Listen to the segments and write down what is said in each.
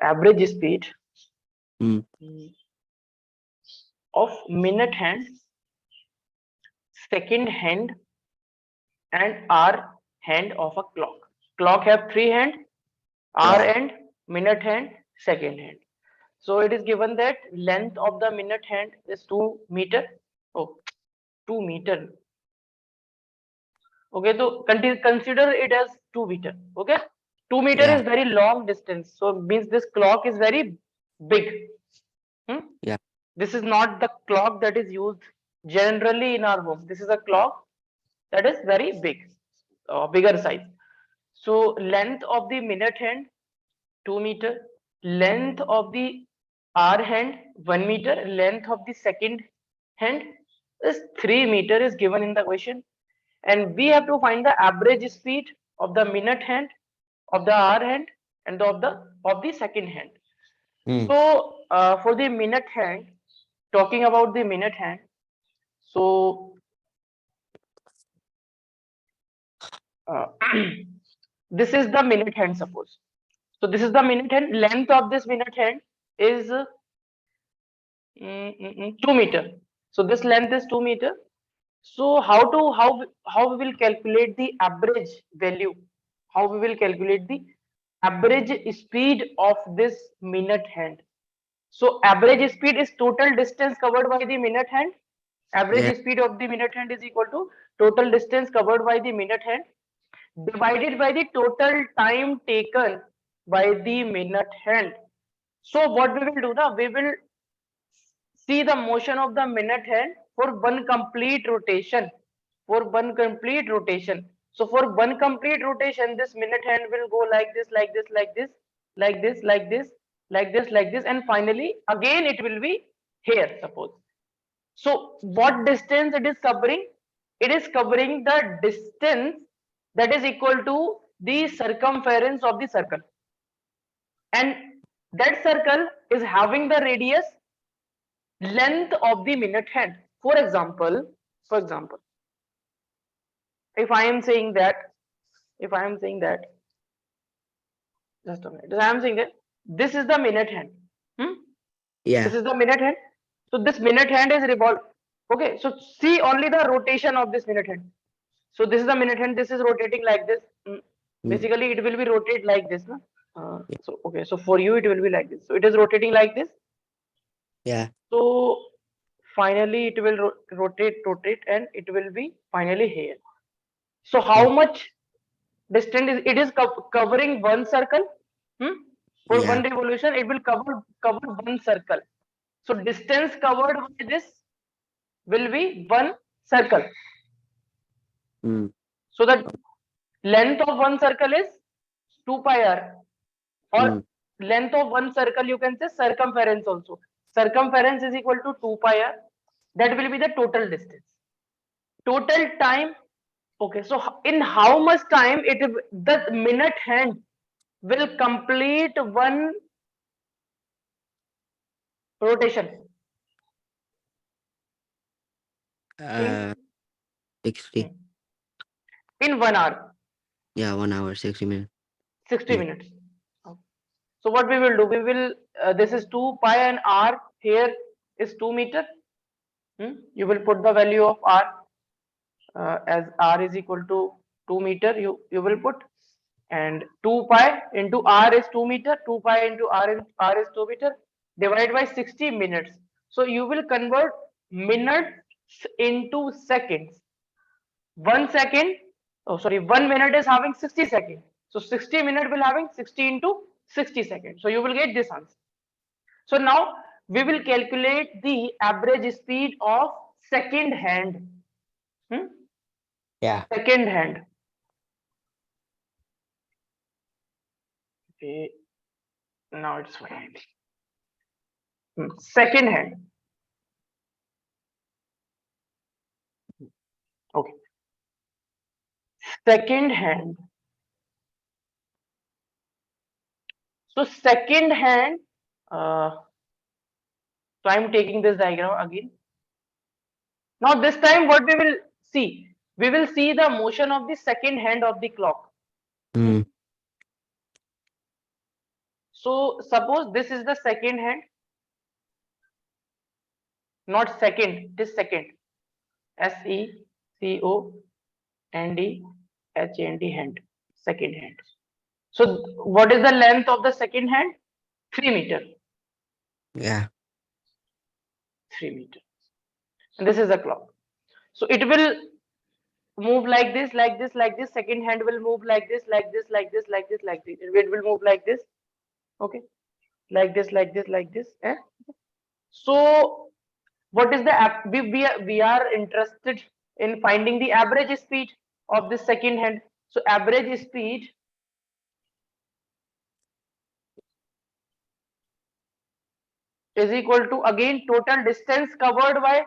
average speed Mm. of minute hand, second hand, and hour hand of a clock. Clock have three hand, hour Yeah. hand, minute hand, second hand. So it is given that length of the minute hand is 2 meter. Oh, 2 meter. Okay, so consider it as 2 meter. Okay, 2 meter Yeah. is very long distance. So means this clock is very big. Hmm? Yeah. This is not the clock that is used generally in our home. This is a clock that is very big, bigger size. So length of the minute hand 2 meter, length of the hour hand 1 meter, length of the second hand is 3 meter is given in the question, and we have to find the average speed of the minute hand, of the hour hand, and of the second hand. Mm. So for the minute hand, talking about the minute hand, so uh, this is the minute hand, suppose. So this is the minute hand. Length of this minute hand is 2 meter. So this length is 2 meter. So how we will calculate the average value? How we will calculate the average speed of this minute hand? So average speed is total distance covered by the minute hand. Yeah. Average speed of the minute hand is equal to total distance covered by the minute hand divided by the total time taken by the minute hand. So what we will do now? We will see the motion of the minute hand for one complete rotation. For one complete rotation. So for one complete rotation, this minute hand will go like this, like this, like this, like this, like this, like this, like this, and finally again it will be here, suppose. So what distance it is covering? It is covering the distance that is equal to the circumference of the circle, and that circle is having the radius length of the minute hand. For example, if I am saying that, if I am saying that, just a minute, if I am saying that this is the minute hand, hmm? Yeah. This is the minute hand. So this minute hand is revolved. Okay, so see only the rotation of this minute hand. So this is the minute hand. This is rotating like this. Mm. Basically, it will be rotate like this, no? Yeah. So okay, so for you it will be like this. So it is rotating like this. Yeah. So finally it will rotate, and it will be finally here. So how Mm. much distance is it is covering one circle? Hmm? For one Yeah. revolution, it will cover one circle. So distance covered by this will be one circle. Mm. So the length of one circle is 2 pi r, or Mm. length of one circle you can say circumference also. Circumference is equal to 2 pi r. That will be the total distance. Total time. Okay, so in how much time the minute hand will complete one rotation Uh, in 60. in 1 hour, Yeah, 1 hour, 60 minutes. 60 Minute. minutes. So what we will do? We will this is 2 pi and r here is 2 meter. You will put the value of r as r is equal to 2 meter. You will put, and 2 pi into r is 2 meter. 2 pi into r is 2 meter. Divide by 60 minutes. So you will convert minutes into seconds. 1 second, oh sorry, 1 minute is having 60 seconds. So 60 minute will having 60 into 60 seconds. So you will get this answer. So now we will calculate the average speed of second hand. Hmm? Yeah. Second hand. Okay, now it's fine. Second hand. Okay. Second hand. So second hand. So I'm taking this diagram again. Now this time what we will see? We will see the motion of the second hand of the clock. Hmm? Mm. So suppose this is the second hand, not second, this second. SECONDHAND, second hand. So what is the length of the second hand? 3 meter. Yeah. 3 meter. And this is the clock. So it will move like this, like this, like this. Second hand will move like this, like this, like this, like this, like this. It will move like this. Okay. Like this, like this, like this. Eh? So what is the we are interested in finding the average speed of the second hand. So average speed is equal to again total distance covered by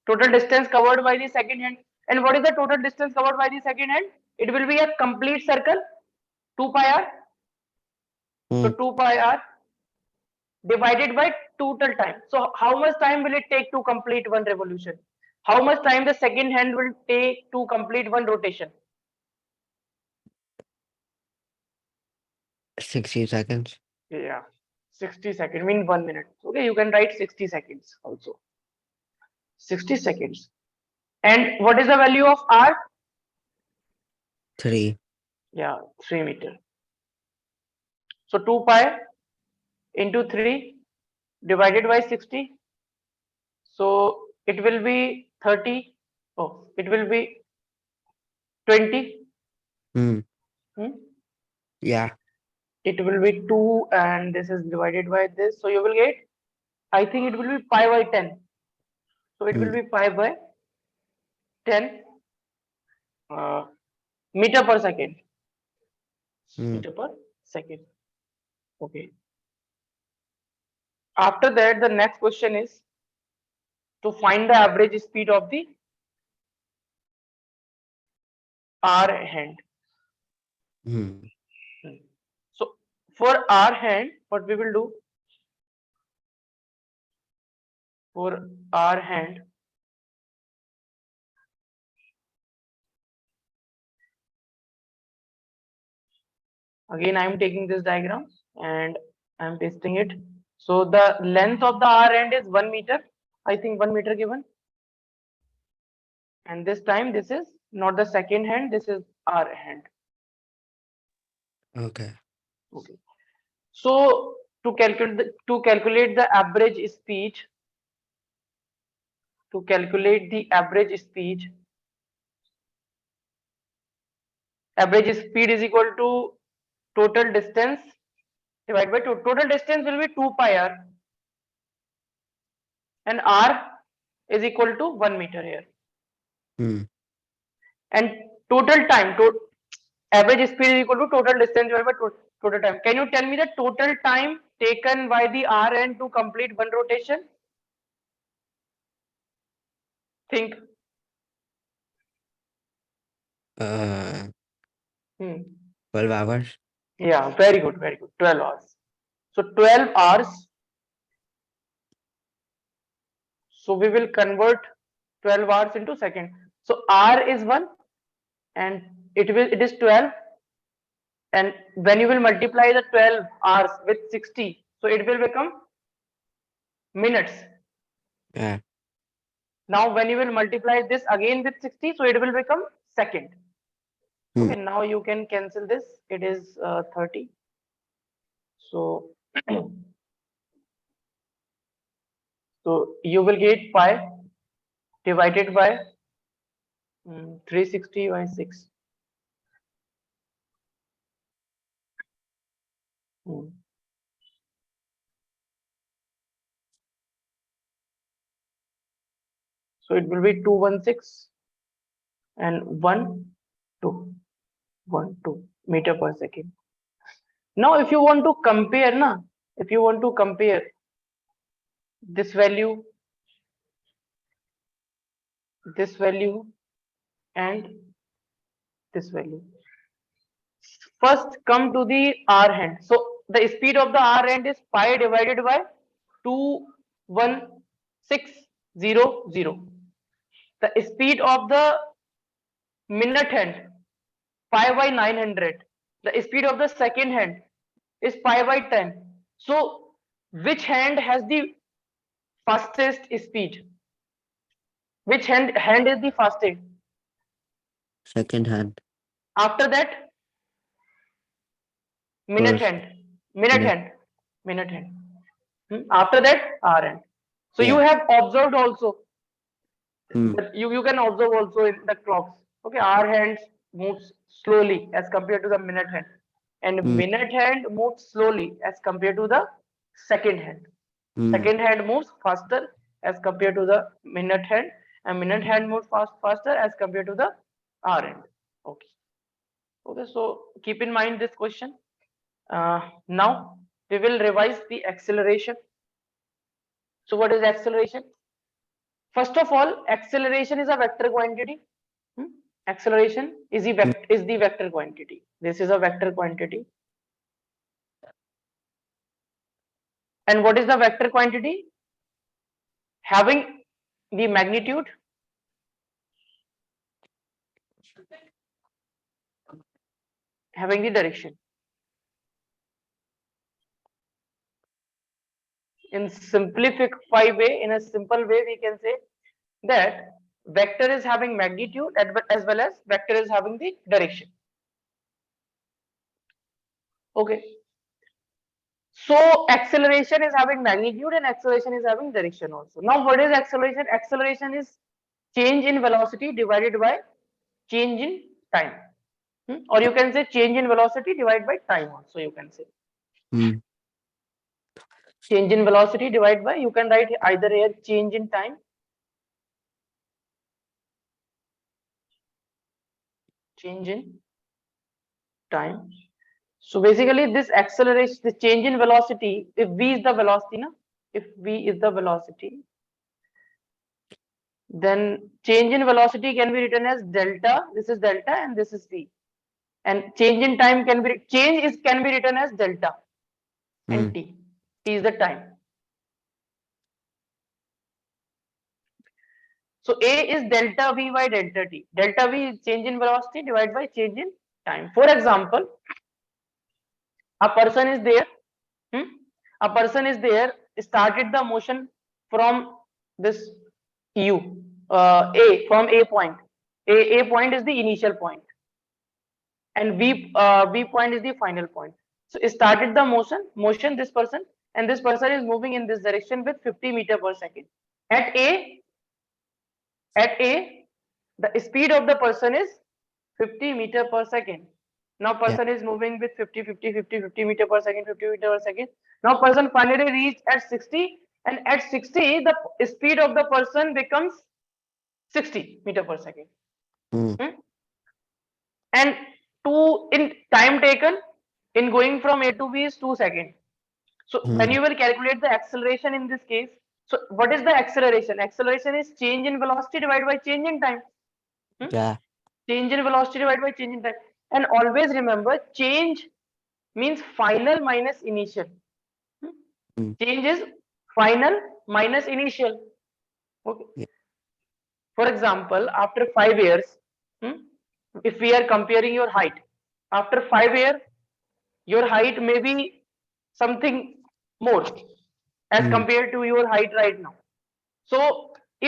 total distance covered by the second hand. And what is the total distance covered by the second hand? It will be a complete circle, 2 pi r. So Hmm. 2 pi r divided by total time. So how much time will it take to complete one revolution? How much time the second hand will take to complete one rotation? 60 seconds. Yeah, 60 seconds mean 1 minute. Okay, you can write 60 seconds also. 60 seconds. And what is the value of r? 3. Yeah, 3 meter. So 2 pi into 3 divided by 60. So it will be 30. Oh, it will be 20. Hmm. Hmm? Yeah. It will be 2 and this is divided by this. So you will get, I think it will be pi by 10. So it will Hmm. be pi by 10 uh, meter per second. Hmm. Meter per second. Okay. After that, the next question is to find the average speed of the R hand. Hmm. So for R hand, what we will do for R hand, again I am taking this diagram and I am pasting it. So the length of the R hand is 1 meter. I think 1 meter given. And this time this is not the second hand, this is R hand. Okay. Okay. So to calculate the average speed, to calculate the average speed is equal to total distance divided by total distance will be 2 pi r and r is equal to 1 meter here. Hmm. And total time, average speed is equal to total distance divided by total time. Can you tell me the total time taken by the r end to complete one rotation? Think. Uh, Hmm. 12 hours. Yeah, very good, very good. 12 hours. So 12 hours. So we will convert 12 hours into second. So r is 1 and it is 12, and when you will multiply the 12 hours with 60, so it will become minutes. Yeah. Now when you will multiply this again with 60, so it will become second. Hmm. Okay, now you can cancel this. It is 30. So so you will get pi divided by 360 by 6. Hmm. So it will be 216 and 1 2 1 2 meter per second. Now if you want to compare na, if you want to compare this value, this value and this value, first come to the r hand. So the speed of the r hand is pi divided by 21600. The speed of the minute hand pi by 900. The speed of the second hand is pi by 10. So which hand has the fastest speed? Which hand is the fastest? Second hand. After that, minute First. hand, minute Minute. hand, minute hand. After that, hour hand. So you Yeah. have observed also. Hmm. But you can observe also in the clocks. Okay, hour hands moves slowly as compared to the minute hand, and Hmm. minute hand moves slowly as compared to the second hand. Hmm. Second hand moves faster as compared to the minute hand, and minute hand moves faster as compared to the hour hand. Okay. Okay. So keep in mind this question. Now we will revise the acceleration. So what is acceleration? First of all, acceleration is a vector quantity. Hmm? Acceleration is Hmm. the vector quantity. This is a vector quantity. And what is the vector quantity? Having the magnitude, having the direction. In a simple way, we can say that vector is having magnitude as well as vector is having the direction. Okay. So acceleration is having magnitude and acceleration is having direction also. Now, what is acceleration? Acceleration is change in velocity divided by change in time. Or you can say change in velocity divided by time also, you can say. Hmm. Change in velocity divided by, you can write either here change in time, change in time. So basically this acceleration, the change in velocity, if v is the velocity, na? If v is the velocity, then change in velocity can be written as delta, this is delta and this is v. And change in time can be written as delta Hmm. and t. T is the time. So A is delta V by delta T. Delta V is change in velocity divided by change in time. For example, a person is there, hmm? A person is there, started the motion from this U, A, from A point. A point is the initial point, and V point is the final point. So it started the motion this person, and this person is moving in this direction with 50 meter per second. At A, At A, the speed of the person is 50 meter per second. Now Yeah. person is moving with 50 meter per second, 50 meter per second. Now person finally reached at 60, and at 60 the speed of the person becomes 60 meter per second. Hmm. Hmm? And in time taken in going from A to B is 2 seconds. So when Hmm. you will calculate the acceleration in this case, so what is the acceleration? Acceleration is change in velocity divided by change in time. Hmm? Yeah. Change in velocity divided by change in time. And always remember, change means final minus initial. Hmm? Hmm. Change is final minus initial. Okay. Yeah. For example, after 5 years, hmm, if we are comparing your height, after 5 years, your height may be something more as Hmm. compared to your height right now. So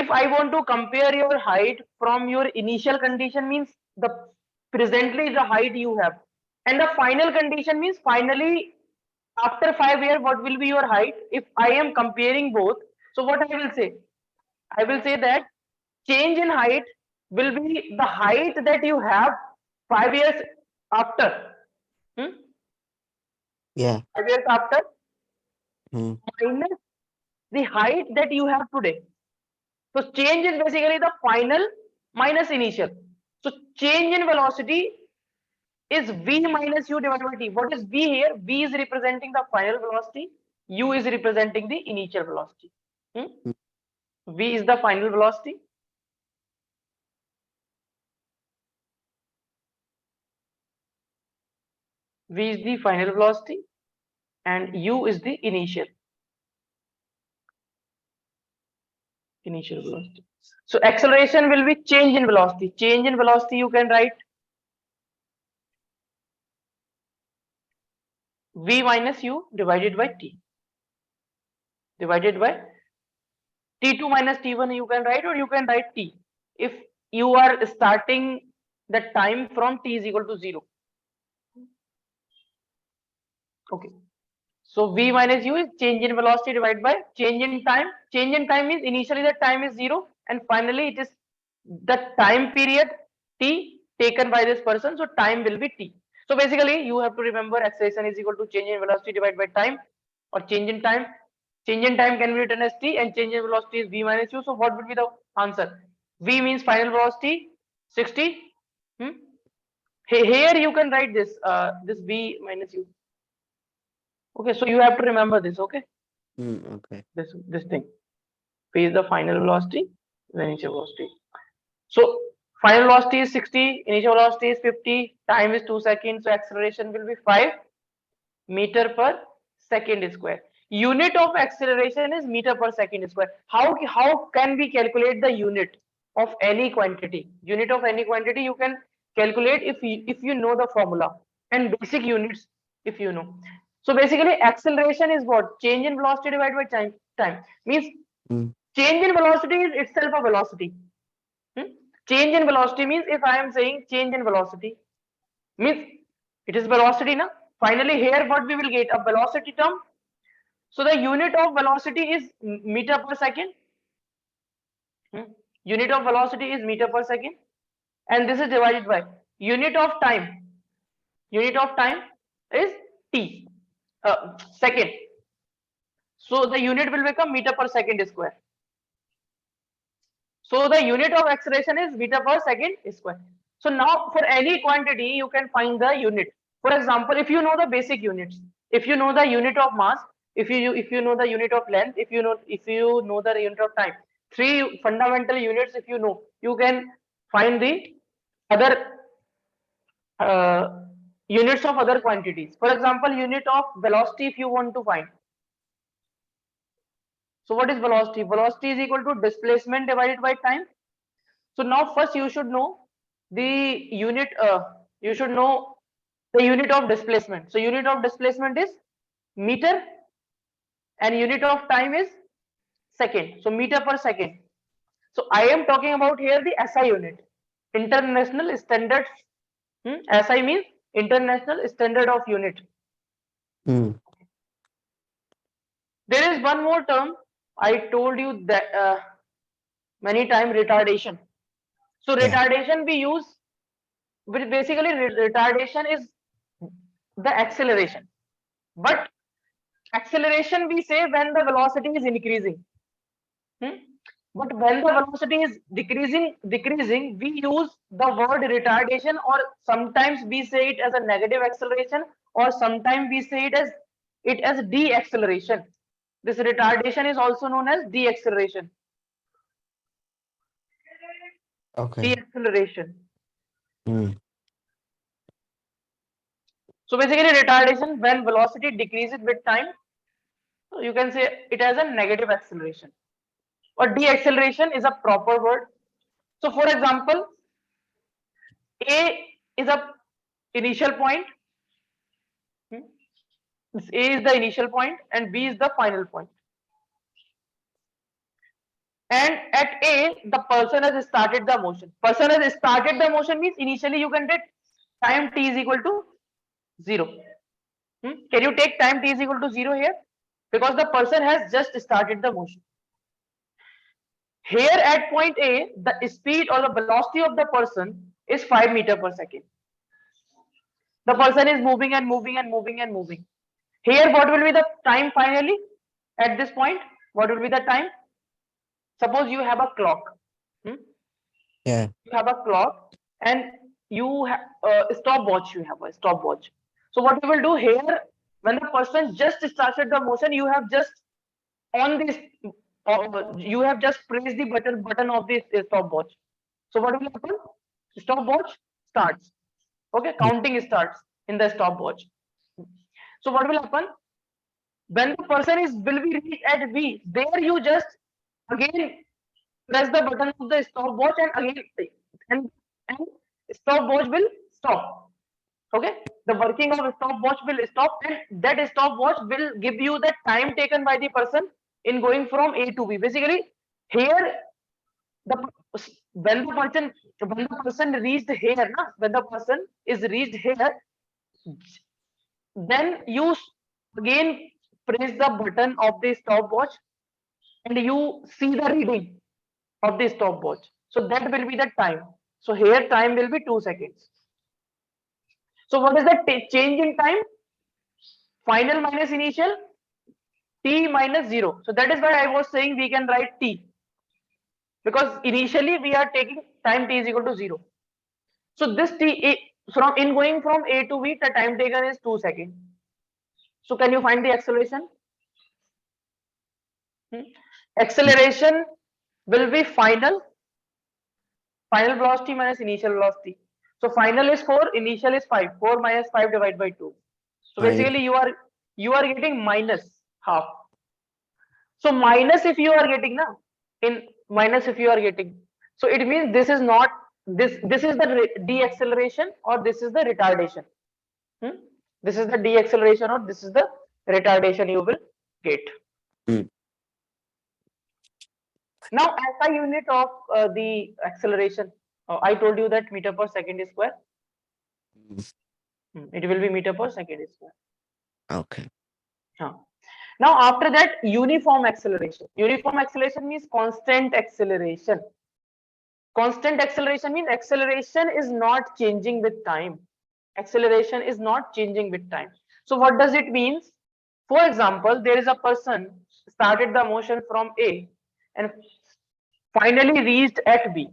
if I want to compare your height from your initial condition, means the presently the height you have, and the final condition means finally after 5 years what will be your height. If I am comparing both, so what I will say? I will say that change in height will be the height that you have 5 years after. Hmm? Yeah. 5 years after Hmm. minus the height that you have today. So change is basically the final minus initial. So change in velocity is v minus u divided by t. What is v here? V is representing the final velocity. U is representing the initial velocity. Hmm? Hmm. V is the final velocity. V is the final velocity, and u is the initial velocity. So acceleration will be change in velocity. Change in velocity you can write v minus u divided by t, divided by t2 minus t1 you can write, or you can write t if you are starting the time from t is equal to 0. Okay, so v minus u is change in velocity divided by change in time. Change in time means initially the time is 0 and finally it is the time period t taken by this person, so time will be t. So basically you have to remember acceleration is equal to change in velocity divided by time, or change in time. Change in time can be written as t and change in velocity is v minus u. So what would be the answer? V means final velocity 60. hmm? Here you can write this v minus u. Okay, so you have to remember this. Okay, Okay. this thing. P is the final velocity, the initial velocity. So final velocity is 60, initial velocity is 50, time is 2 seconds, so acceleration will be 5 meter per second square. Unit of acceleration is meter per second square. How can we calculate the unit of any quantity? Unit of any quantity you can calculate if you know the formula, and basic units if you know. So basically acceleration is what? Change in velocity divided by time means Mm. change in velocity is itself a velocity. Hmm? Change in velocity means if I am saying change in velocity means it is velocity now. Finally here what we will get? A velocity term. So the unit of velocity is meter per second. Hmm? Unit of velocity is meter per second, and this is divided by unit of time. Unit of time is t second. So the unit will become meter per second square. So the unit of acceleration is meter per second square. So now for any quantity you can find the unit. For example, if you know the basic units, if you know the unit of mass, if you know the unit of length, if you know the unit of time, three fundamental units if you know, you can find the other uh, units of other quantities. For example, unit of velocity if you want to find. So what is velocity? Velocity is equal to displacement divided by time. So now first you should know the unit, you should know the unit of displacement. So unit of displacement is meter and unit of time is second. So meter per second. So I am talking about here the SI unit, International Standard. SI means International Standard of Unit. Mm. There is one more term I told you that many times, retardation. So Yeah. retardation we use, which basically retardation is the acceleration. But acceleration we say when the velocity is increasing. Hmm? But when the velocity is decreasing, we use the word retardation, or sometimes we say it as a negative acceleration, or sometimes we say it as deceleration. This retardation is also known as deceleration. Okay. Deceleration. Mm. So basically retardation when velocity decreases with time, you can say it as a negative acceleration. Or deceleration is a proper word. So for example, A is a initial point. Hmm? A is the initial point and B is the final point. And at A, the person has started the motion. Person has started the motion means initially you can take time t is equal to 0. Can you take time t is equal to 0 here? Because the person has just started the motion. Here at point A, the speed or the velocity of the person is 5 meter per second. The person is moving and moving and moving and moving. Here, what will be the time finally? At this point, what will be the time? Suppose you have a clock. Hmm? Yeah. You have a clock and you have a stopwatch. You have a stopwatch. So what you will do here, when the person just started the motion, you have just on this, you have just pressed the button of this stopwatch. So what will happen? Stopwatch starts. Okay, Mm. counting starts in the stopwatch. So what will happen? When the person is will be reached at B, there you just again press the button of the stopwatch and again and stopwatch will stop. Okay. the working of stopwatch will stop, and that stopwatch will give you the time taken by the person in going from A to B. Basically, here the when the person reached here, na, when the person is reached here, then you again press the button of the stopwatch and you see the reading of the stopwatch. So that will be the time. So here time will be 2 seconds. So what is the change in time? Final minus initial, t minus 0. So that is why I was saying we can write t, because initially we are taking time t is equal to 0. So this from in going from A to B, the time taken is 2 seconds. So can you find the acceleration? Acceleration will be final velocity minus initial velocity. So final is 4, initial is 5. 4 minus 5 divided by 2. So 5. basically you are getting minus half. So minus if you are getting now, in minus if you are getting, so it means this is not this is the deceleration or this is the retardation. This is the deceleration or this is the retardation you will get. Mm. Now SI unit of the acceleration, I told you that meter per second square. It will be meter per second square. Okay. Now after that, uniform acceleration. Uniform acceleration means constant acceleration. Constant acceleration means acceleration is not changing with time. Acceleration is not changing with time. So what does it mean? For example, there is a person started the motion from A and finally reached at B.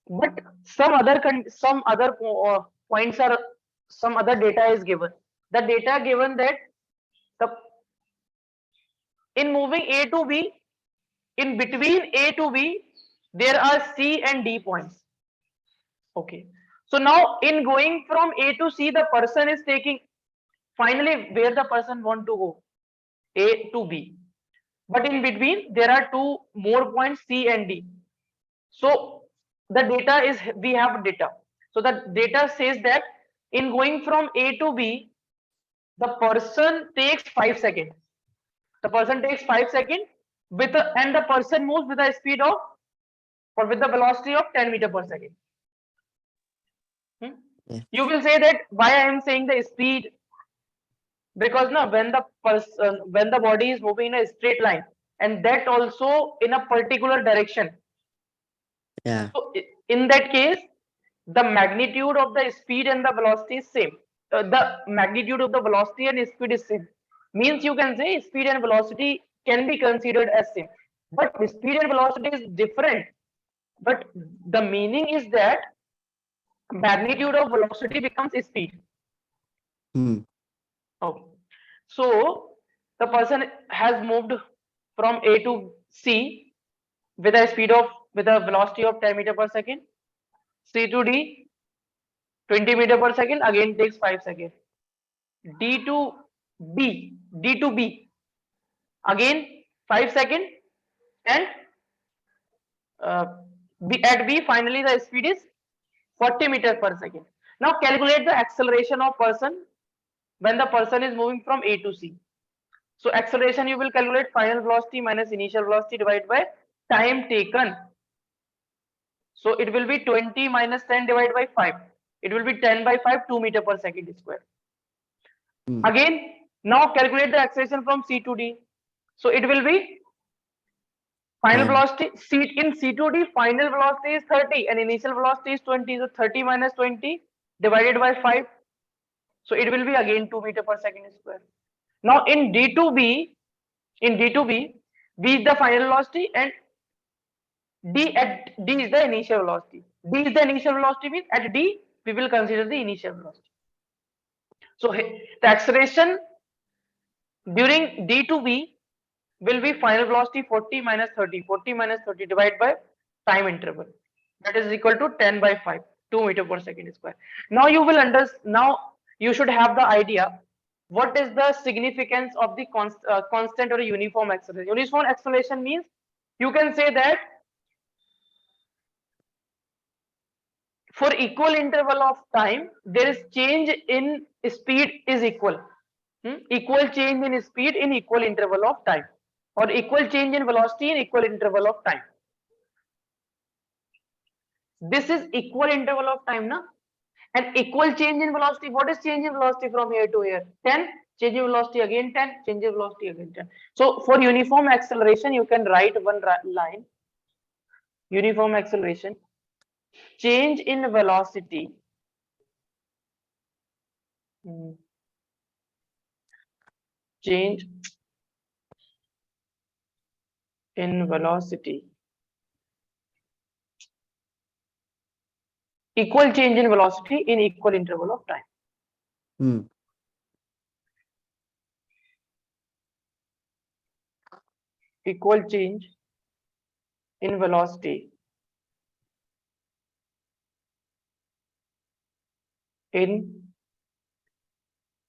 But some other points are some other data is given. The data given that the in moving A to B, in between A to B, there are C and D points. Okay. So now in going from A to C, the person is taking finally where the person want to go, A to B. But in between, there are two more points, C and D. So the data is, we have data. So the data says that in going from A to B, the person takes 5 seconds. The person takes 5 seconds and the person moves with a speed of or with the velocity of 10 meter per second. Yeah. You will say that why I am saying the speed, because now when the body is moving in a straight line and that also in a particular direction. Yeah. So in that case, the magnitude of the speed and the velocity is same. The magnitude of the velocity and speed is same. Means you can say speed and velocity can be considered as same. But speed and velocity is different. But the meaning is that magnitude of velocity becomes speed. Okay. So the person has moved from A to C with a speed of with a velocity of 10 meter per second. C to D 20 meter per second again takes 5 seconds. D to B again 5 seconds, and at B finally the speed is 40 meter per second. Now calculate the acceleration of person when the person is moving from A to C. So acceleration you will calculate final velocity minus initial velocity divided by time taken. So it will be 20 minus 10 divided by 5. It will be 10 by 5, 2 meter per second square. Again, now calculate the acceleration from C to D. So it will be final velocity in C to D, final velocity is 30 and initial velocity is 20. So 30 minus 20 divided by 5. So it will be again 2 meter per second square. Now in D to B, V is the final velocity and D is the initial velocity. D is the initial velocity means at D we will consider the initial velocity. So the acceleration during D to B will be final velocity 40 minus 30. 40 minus 30 divided by time interval. That is equal to 10 by 5, 2 meter per second square. Now you will understand. Now you should have the idea what is the significance of the constant or uniform acceleration. Uniform acceleration means you can say that For equal interval of time, there is change in speed is equal. Equal change in speed in equal interval of time, or equal change in velocity in equal interval of time. This is equal interval of time, na? And equal change in velocity. What is change in velocity from here to here? 10. Change in velocity again 10. Change in velocity again 10. So for uniform acceleration, you can write one line. Uniform acceleration. Change in velocity. Change in velocity. Equal change in velocity in equal interval of time. Equal change in velocity in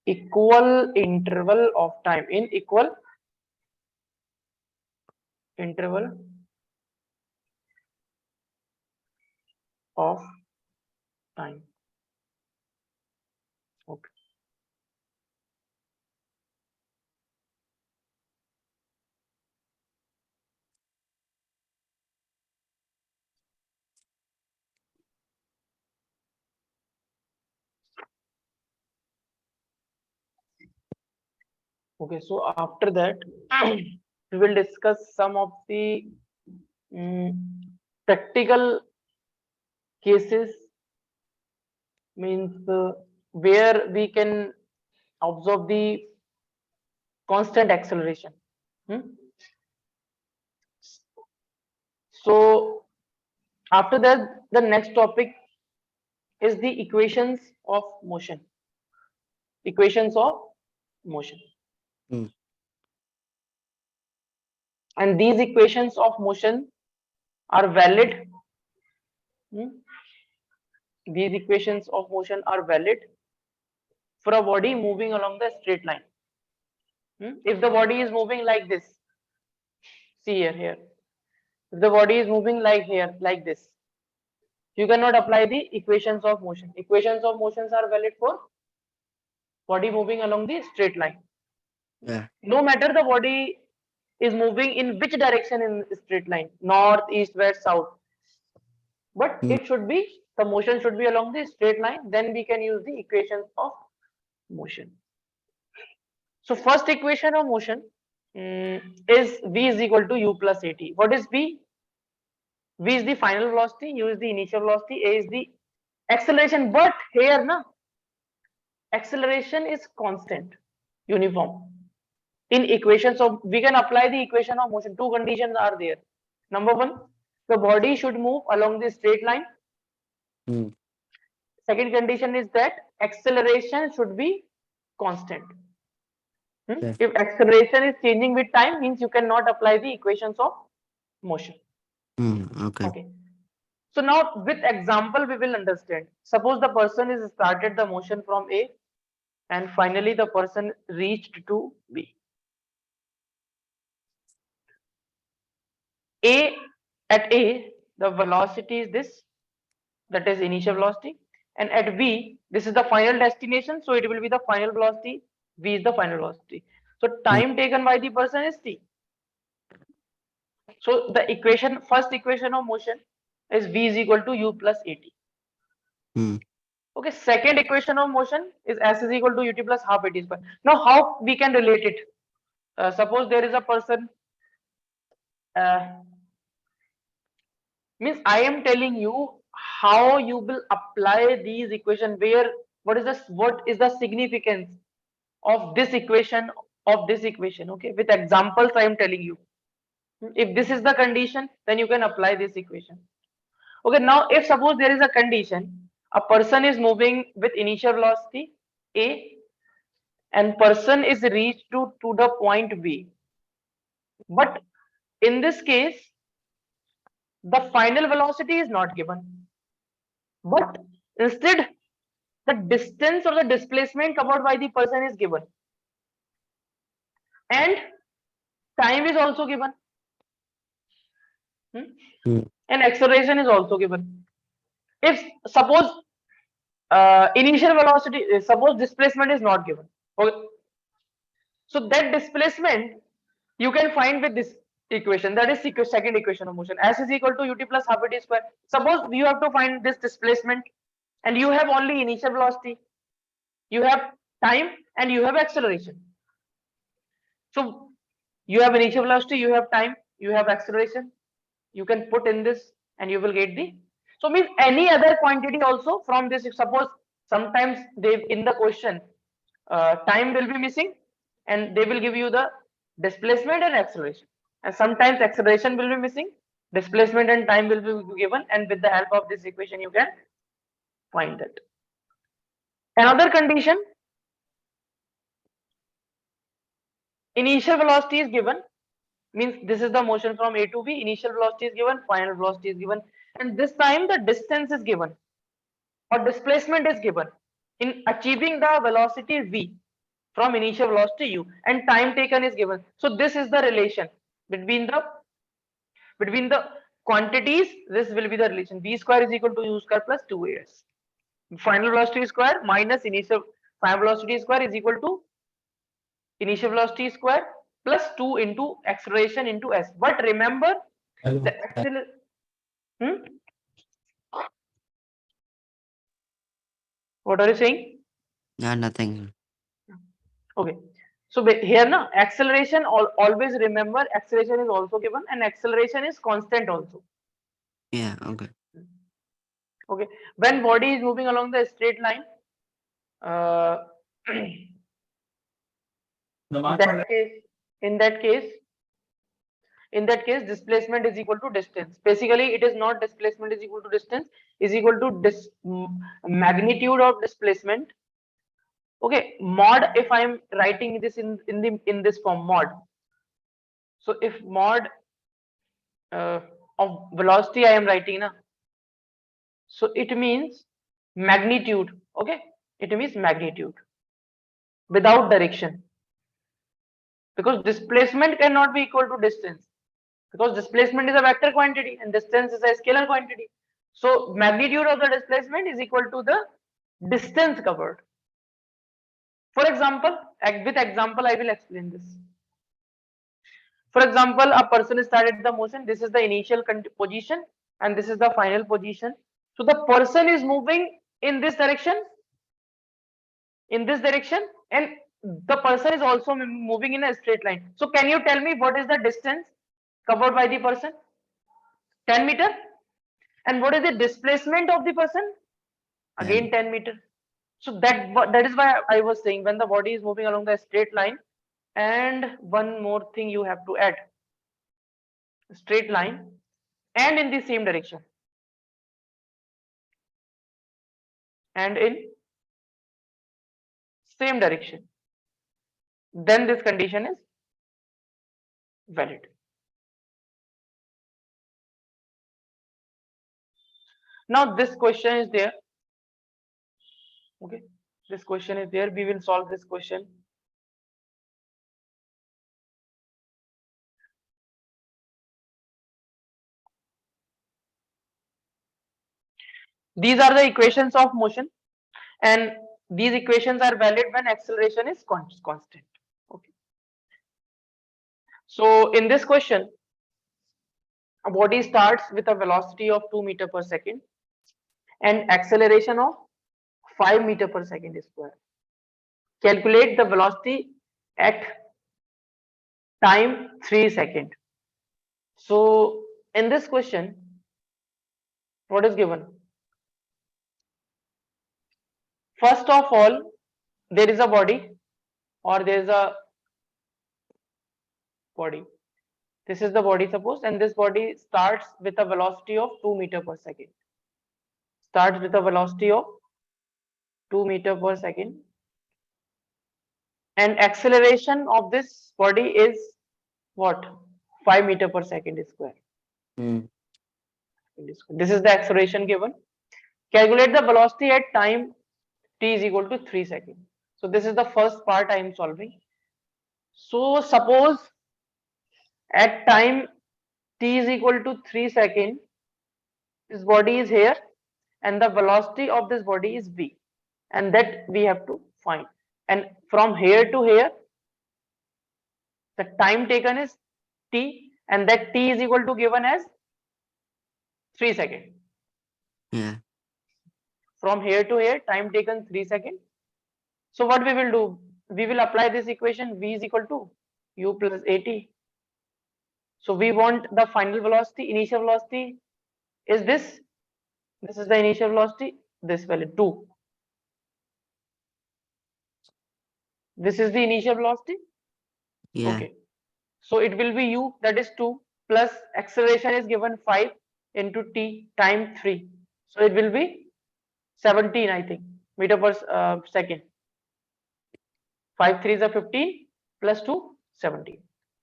equal interval of time. In equal interval of time. Okay. Okay, so after that, we will discuss some of the practical cases, means where we can observe the constant acceleration. So after that, the next topic is the equations of motion. Equations of motion. And these equations of motion are valid. These equations of motion are valid for a body moving along the straight line. If the body is moving like this, see here. If the body is moving like here, like this, you cannot apply the equations of motion. Equations of motions are valid for body moving along the straight line. Yeah. No matter the body is moving in which direction in straight line, north, east, west, south, but it should be, the motion should be along the straight line, then we can use the equations of motion. So first equation of motion is v is equal to u plus at. What is v? V is the final velocity, u is the initial velocity, a is the acceleration. But here, na, acceleration is constant, uniform. In equations of, we can apply the equation of motion. Two conditions are there. Number one, the body should move along the straight line. Second condition is that acceleration should be constant. Yeah. If acceleration is changing with time, means you cannot apply the equations of motion. Okay. So now with example we will understand. Suppose the person is started the motion from A and finally the person reached to B. At A, the velocity is this, that is initial velocity, and at B, this is the final destination, so it will be the final velocity. V is the final velocity. So time taken by the person is T. So the equation, first equation of motion is V is equal to U plus AT. Okay, second equation of motion is S is equal to UT plus half AT square. Now how we can relate it? Suppose there is a person, means I am telling you how you will apply these equation, where what is the significance of this equation, okay, with examples I am telling you. If this is the condition, then you can apply this equation. Okay, now if suppose there is a condition, a person is moving with initial velocity A and person is reached to the point B, but in this case the final velocity is not given, but instead the distance or the displacement covered by the person is given and time is also given. And acceleration is also given. If suppose initial velocity, suppose displacement is not given, okay, so that displacement you can find with this equation, that is second equation of motion. S is equal to ut plus half a t square. Suppose you have to find this displacement and you have only initial velocity, you have time, and you have acceleration. So you have initial velocity, you have time, you have acceleration, you can put in this and you will get the, so means any other quantity also from this. Suppose sometimes they in the question time will be missing and they will give you the displacement and acceleration, and sometimes acceleration will be missing, displacement and time will be given, and with the help of this equation you can find that. Another condition, initial velocity is given, means this is the motion from A to B, initial velocity is given, final velocity is given, and this time the distance is given or displacement is given in achieving the velocity V from initial velocity U, and time taken is given. So this is the relation between the quantities. This will be the relation V square is equal to U square plus 2as. Final velocity square minus initial final velocity square is equal to initial velocity square plus 2 into acceleration into s. But remember the acceleration. What are you saying? Yeah, nothing. Okay. So here now acceleration, always remember acceleration is also given and acceleration is constant also. Yeah, okay. Okay. When body is moving along the straight line, uh, that case, in that case, displacement is equal to distance. Basically it is not displacement is equal to distance, is equal to magnitude of displacement. Okay, mod, if I am writing this in this form, mod. So if mod of velocity I am writing na, so it means magnitude. Okay, it means magnitude without direction, because displacement cannot be equal to distance, because displacement is a vector quantity and distance is a scalar quantity. So magnitude of the displacement is equal to the distance covered. For example, with example I will explain this. For example, a person started the motion, this is the initial position and this is the final position. So the person is moving in this direction, and the person is also moving in a straight line. So can you tell me what is the distance covered by the person? 10 meter. And what is the displacement of the person? Again 10 meter. So that is why I was saying, when the body is moving along the straight line, and one more thing you have to add, straight line and in the same direction, and in same direction, then this condition is valid. Now this question is there. Okay, this question is there, we will solve this question. These are the equations of motion, and these equations are valid when acceleration is constant. Okay, so in this question, a body starts with a velocity of 2 meter per second and acceleration of 5 meter per second square. Calculate the velocity at time 3 seconds. So in this question, what is given? First of all, there is a body, or there is a body. This is the body, suppose, and this body starts with a velocity of 2 meter per second. Starts with a velocity of 2 meter per second, and acceleration of this body is what? 5 meter per second square. This is the acceleration given. Calculate the velocity at time t is equal to 3 seconds. So this is the first part I am solving. So suppose at time t is equal to 3 seconds, this body is here and the velocity of this body is v, and that we have to find. And from here to here, the time taken is t, and that t is equal to given as 3 seconds. Yeah. From here to here, time taken 3 seconds. So what we will do? We will apply this equation, v is equal to u plus at. So we want the final velocity, initial velocity is this. This is the initial velocity, this value 2. This is the initial velocity. Yeah. Okay. So it will be u, that is 2, plus acceleration is given 5 into t time 3. So it will be 17, I think, meter per second. 5 3s are 15 plus 2, 17.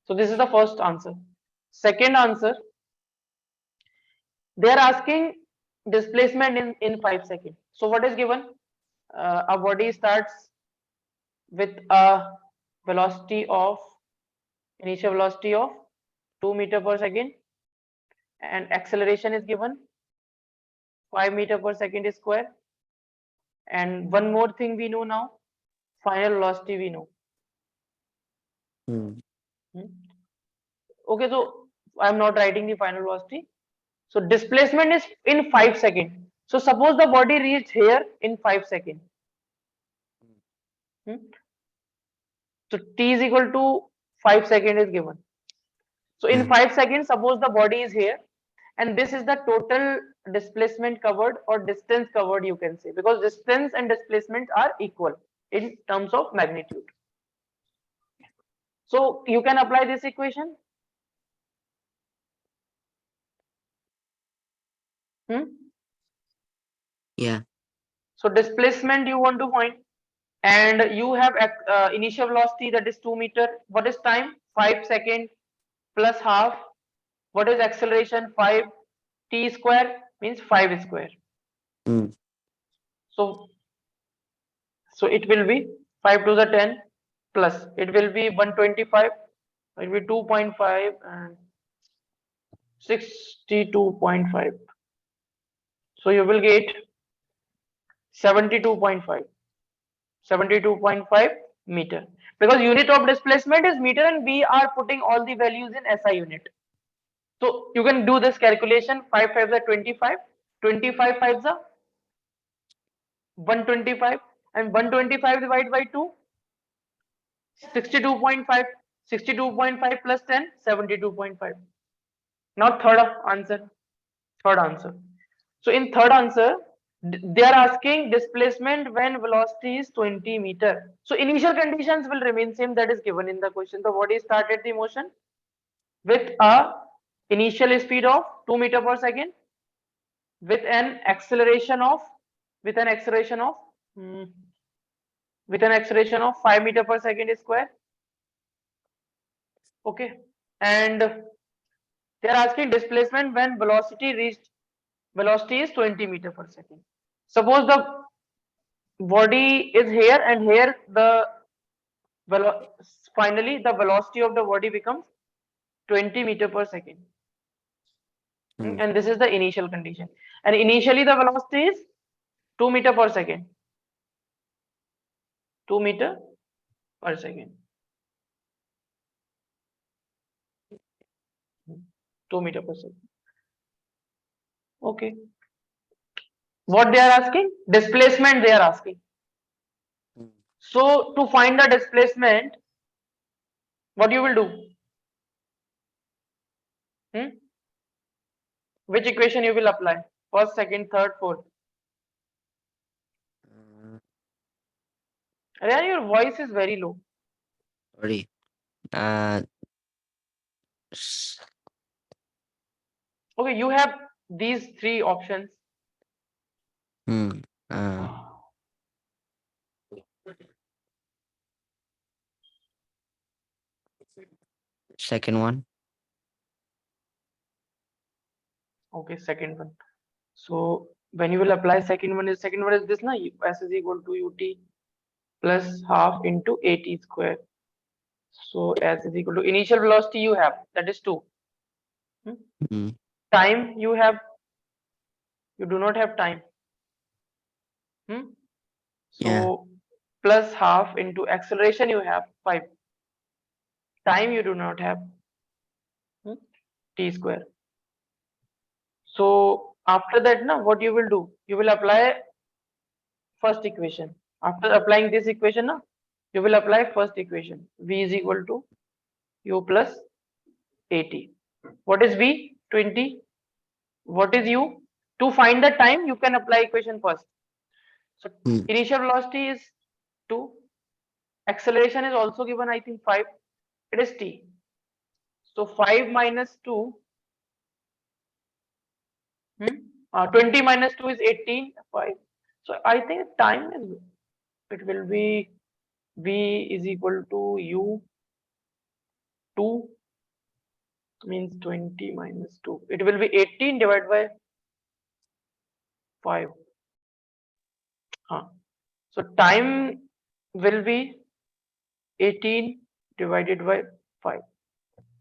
So this is the first answer. Second answer, they are asking displacement in 5 seconds. So what is given? A body starts with a velocity of initial velocity of 2 meter per second, and acceleration is given 5 meter per second square. And one more thing we know now, final velocity we know. Hmm. Hmm. Okay, so I'm not writing the final velocity. So displacement is in 5 seconds. So suppose the body reached here in 5 seconds. Hmm. So t is equal to 5 seconds is given. So in Yeah. 5 seconds, suppose the body is here, and this is the total displacement covered or distance covered, you can say, because distance and displacement are equal in terms of magnitude. So you can apply this equation. Hmm? Yeah. So displacement you want to find, and you have initial velocity, that is 2 meter. What is time? 5 seconds plus half. What is acceleration? 5 t square means 5 square. Hmm. So it will be 5 to the 10 plus it will be 125. It will be 2.5 and 62.5. So you will get 72.5. 72.5 meter, because unit of displacement is meter and we are putting all the values in SI unit. So you can do this calculation. 5 5s are 25, 25 5s are 125, and 125 divided by 2, 62.5. 62.5 plus 10, 72.5. Now third answer. Third answer. So in third answer, they are asking displacement when velocity is 20 meter. So initial conditions will remain same, that is given in the question. The body started the motion with a initial speed of 2 meter per second, with an acceleration of with an acceleration of hmm, with an acceleration of 5 meter per second square. Okay, and they are asking displacement when velocity is 20 meter per second. Suppose the body is here, and here the finally the velocity of the body becomes 20 meter per second. Hmm. And this is the initial condition, and initially the velocity is 2 meter per second. 2 meter per second. 2 meter per second. Okay, what they are asking? Displacement they are asking. Hmm. So to find the displacement, what you will do? Hmm? Which equation you will apply? First, second, third, fourth. Uh, Ryan, your voice is very low. Sorry. Uh. s- Okay, you have these three options. Hmm. Uh. Second one. Okay, second one. So when you will apply second one is this na, S is equal to ut plus half into at square. So S is equal to initial velocity you have, that is 2. Hmm? Hmm. Time you have, you do not have time. Yeah. So plus half into acceleration you have 5. Time you do not have. T square. So after that, now what you will do? You will apply first equation. After applying this equation, now you will apply first equation. V is equal to U plus 80. What is V? 20. What is U? To find the time, you can apply equation first. So Hmm. initial velocity is 2. Acceleration is also given, I think 5. It is T. So 5 minus 2, 20 minus 2 is 18. 5. So I think time is, it will be V is equal to U 2 means 20 minus 2. It will be 18 divided by 5. So time will be 18 divided by 5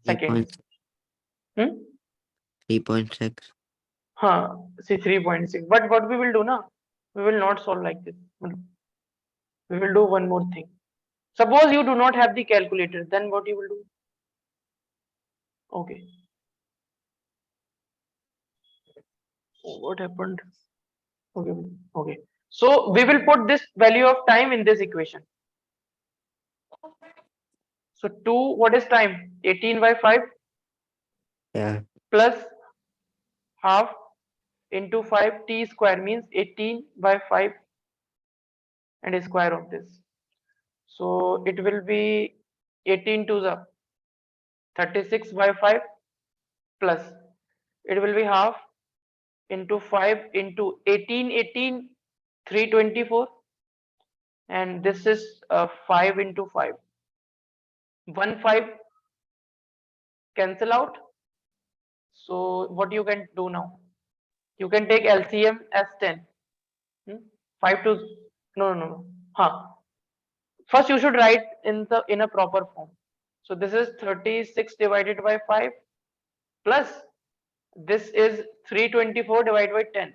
seconds. 3.6. Hmm? 3.6. See 3.6. But what we will do now? We will not solve like this. We will do one more thing. Suppose you do not have the calculator, then what you will do? Okay. What happened? Okay. Okay. So we will put this value of time in this equation. So 2, what is time? 18 by 5 Yeah. plus half into 5 t square means 18 by 5 and a square of this. So it will be 18 to the 36 by 5 plus it will be half into 5 into 18, 18, 324 and this is 5 into 5. 1 5 cancel out. So what you can do now? You can take LCM as 10. 5 to no. First you should write in a proper form. So this is 36 divided by 5 plus this is 324 divided by 10.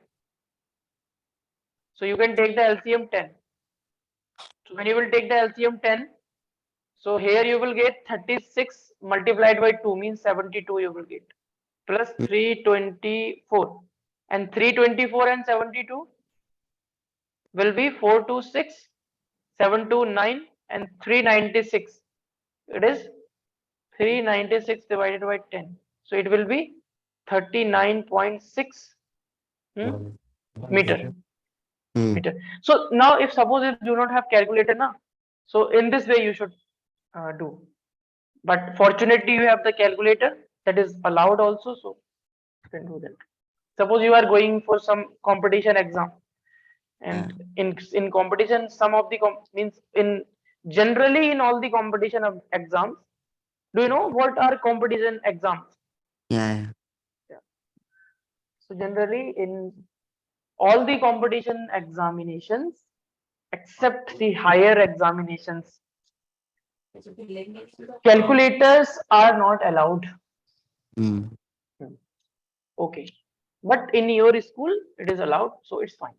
So you can take the LCM 10. So when you will take the LCM 10, so here you will get 36 multiplied by 2 means 72 you will get plus Hmm. 324 and 324 and 72 will be 426, 729 and 396. It is 396 divided by 10. So it will be 39.6 meter. Hmm. meter. So now if suppose you do not have calculator now, so in this way you should do. But fortunately you have the calculator that is allowed also, so you can do that. Suppose you are going for some competition exam Yeah. and in competition some of the means in generally in all the competition of exams, do you know what are competition exams? Yeah. Yeah. So generally in all the competition examinations except the higher examinations, calculators are not allowed. Hmm. Okay, but in your school it is allowed, so it's fine.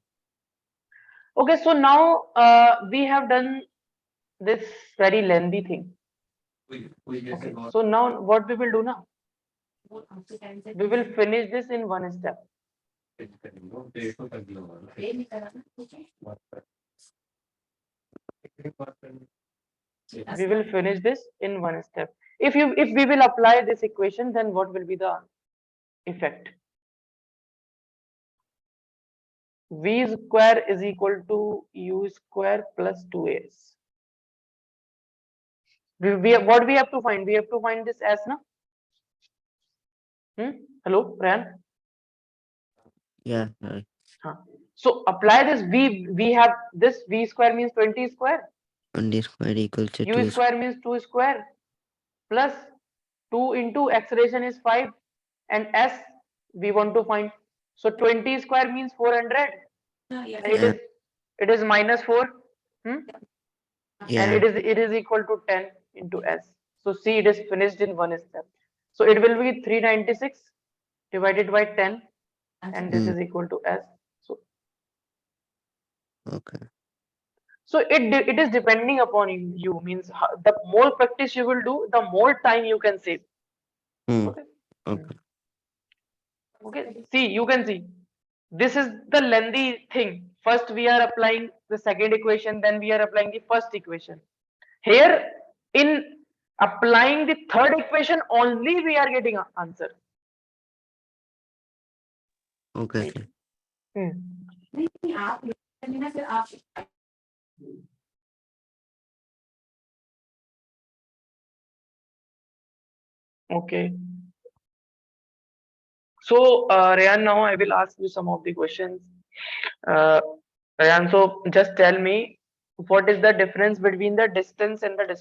Okay, so now we have done this very lengthy thing. Okay, so now what we will do now? We will finish this in one step. We will finish this in one step. If we will apply this equation, then what will be the effect? V square is equal to U square plus 2as. What we have to find? We have to find this as na? Hello, Ryan? Yeah. Right. Huh. So apply this V. We have this V square means 20 square. 20 square equals to U 2 square means 2 square plus 2 into acceleration is 5 and S we want to find. So 20 square means 400 and Yeah. it is minus 4 and Yeah. it is equal to 10 into S. So see it is finished in one step. So it will be 396 divided by 10 and this Hmm. is equal to S. So Okay. So it is depending upon you, means the more practice you will do, the more time you can save. Hmm. Okay. Hmm. Okay. Okay. See, you can see. This is the lengthy thing. First, we are applying the second equation, then we are applying the first equation. Here, in applying the third equation, only we are getting an answer. Okay. Right? Okay. Hmm. Okay. So, Rayyan, now I will ask you some of the questions. Uh, Rayyan, so just tell me what is the difference between the distance and the